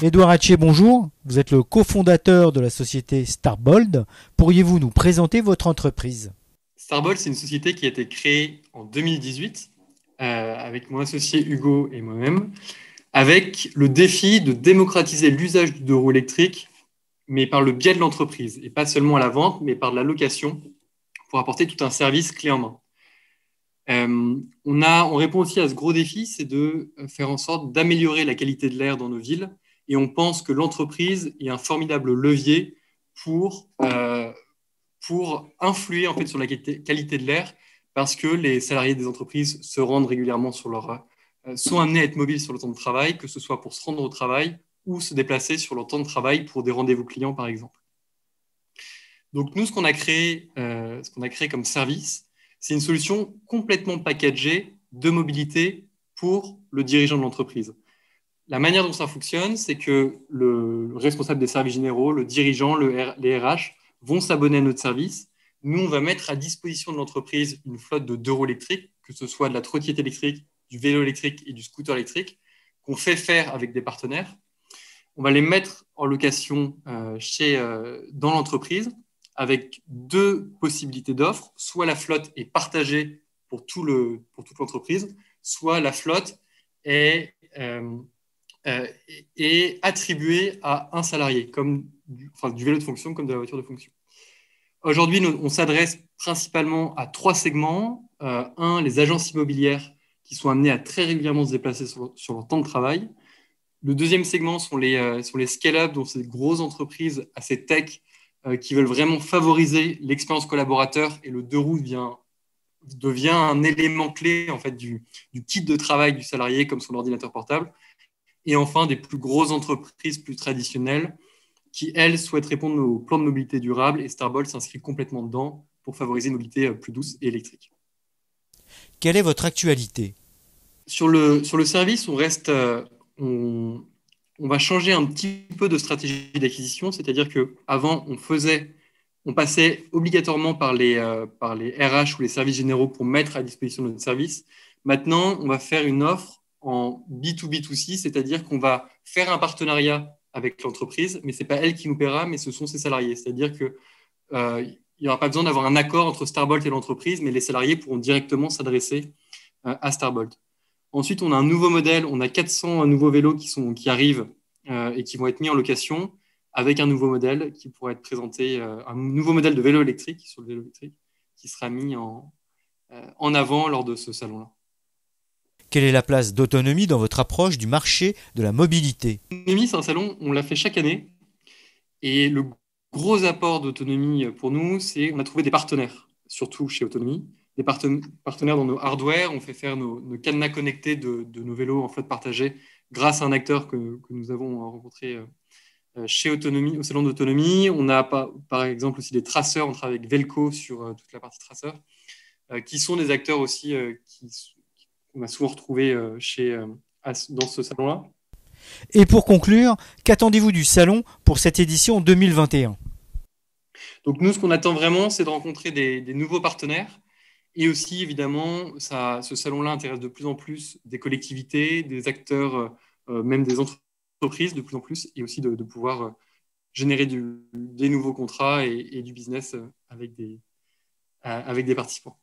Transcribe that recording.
Édouard Hatché, bonjour. Vous êtes le cofondateur de la société Starbold. Pourriez-vous nous présenter votre entreprise? Starbolt, c'est une société qui a été créée en 2018 avec mon associé Hugo et moi-même, avec le défi de démocratiser l'usage du deux roues électriques, mais par le biais de l'entreprise, et pas seulement à la vente, mais par de la location, pour apporter tout un service clé en main. On répond aussi à ce gros défi, c'est de faire en sorte d'améliorer la qualité de l'air dans nos villes, et on pense que l'entreprise est un formidable levier pour influer en fait sur la qualité de l'air, parce que les salariés des entreprises se rendent régulièrement sont amenés à être mobiles sur le temps de travail, que ce soit pour se rendre au travail ou se déplacer sur leur temps de travail pour des rendez-vous clients, par exemple. Donc nous, ce qu'on a créé comme service, c'est une solution complètement packagée de mobilité pour le dirigeant de l'entreprise. La manière dont ça fonctionne, c'est que le responsable des services généraux, le dirigeant, les RH vont s'abonner à notre service. Nous, on va mettre à disposition de l'entreprise une flotte de deux roues électriques, que ce soit de la trottinette électrique, du vélo électrique et du scooter électrique, qu'on fait faire avec des partenaires. On va les mettre en location dans l'entreprise avec deux possibilités d'offres. Soit la flotte est partagée pour toute l'entreprise, soit la flotte est attribuée à un salarié, comme du vélo de fonction, comme de la voiture de fonction. Aujourd'hui, on s'adresse principalement à trois segments. Un, les agences immobilières qui sont amenées à très régulièrement se déplacer sur leur temps de travail. Le deuxième segment sont les scale-up, donc ces grosses entreprises assez tech qui veulent vraiment favoriser l'expérience collaborateur, et le deux roues devient un élément clé en fait, du kit de travail du salarié, comme son ordinateur portable. Et enfin, des plus grosses entreprises plus traditionnelles qui, elles, souhaitent répondre au plan de mobilité durable, et Starbolt s'inscrit complètement dedans pour favoriser une mobilité plus douce et électrique. Quelle est votre actualité? Sur le service, on va changer un petit peu de stratégie d'acquisition, c'est-à-dire qu'avant, on passait obligatoirement par les RH ou les services généraux pour mettre à disposition notre service. Maintenant, on va faire une offre en B2B2C, c'est-à-dire qu'on va faire un partenariat avec l'entreprise, mais ce n'est pas elle qui nous paiera, mais ce sont ses salariés. C'est-à-dire qu'il n'y aura pas besoin d'avoir un accord entre Starbolt et l'entreprise, mais les salariés pourront directement s'adresser à Starbolt. Ensuite, on a un nouveau modèle, on a 400 nouveaux vélos qui arrivent et qui vont être mis en location, avec un nouveau modèle qui pourrait être présenté, un nouveau modèle de vélo électrique sur le vélo électrique, qui sera mis en avant lors de ce salon-là. Quelle est la place d'autonomie dans votre approche du marché de la mobilité? Autonomie, c'est un salon, on l'a fait chaque année, et le gros apport d'autonomie pour nous, c'est qu'on a trouvé des partenaires, surtout chez Autonomie, des partenaires dans nos hardware. On fait faire nos cadenas connectés de nos vélos en flotte partagée grâce à un acteur que nous avons rencontré chez Autonomie, au salon d'Autonomie. On a par exemple aussi des traceurs, on travaille avec Velco sur toute la partie traceur, qui sont des acteurs aussi qu'on a souvent retrouvés dans ce salon-là. Et pour conclure, qu'attendez-vous du salon pour cette édition 2021? Donc nous, ce qu'on attend vraiment, c'est de rencontrer des nouveaux partenaires. Et aussi, évidemment, ce salon-là intéresse de plus en plus des collectivités, des acteurs, même des entreprises de plus en plus, et aussi de pouvoir générer des nouveaux contrats et du business avec des participants.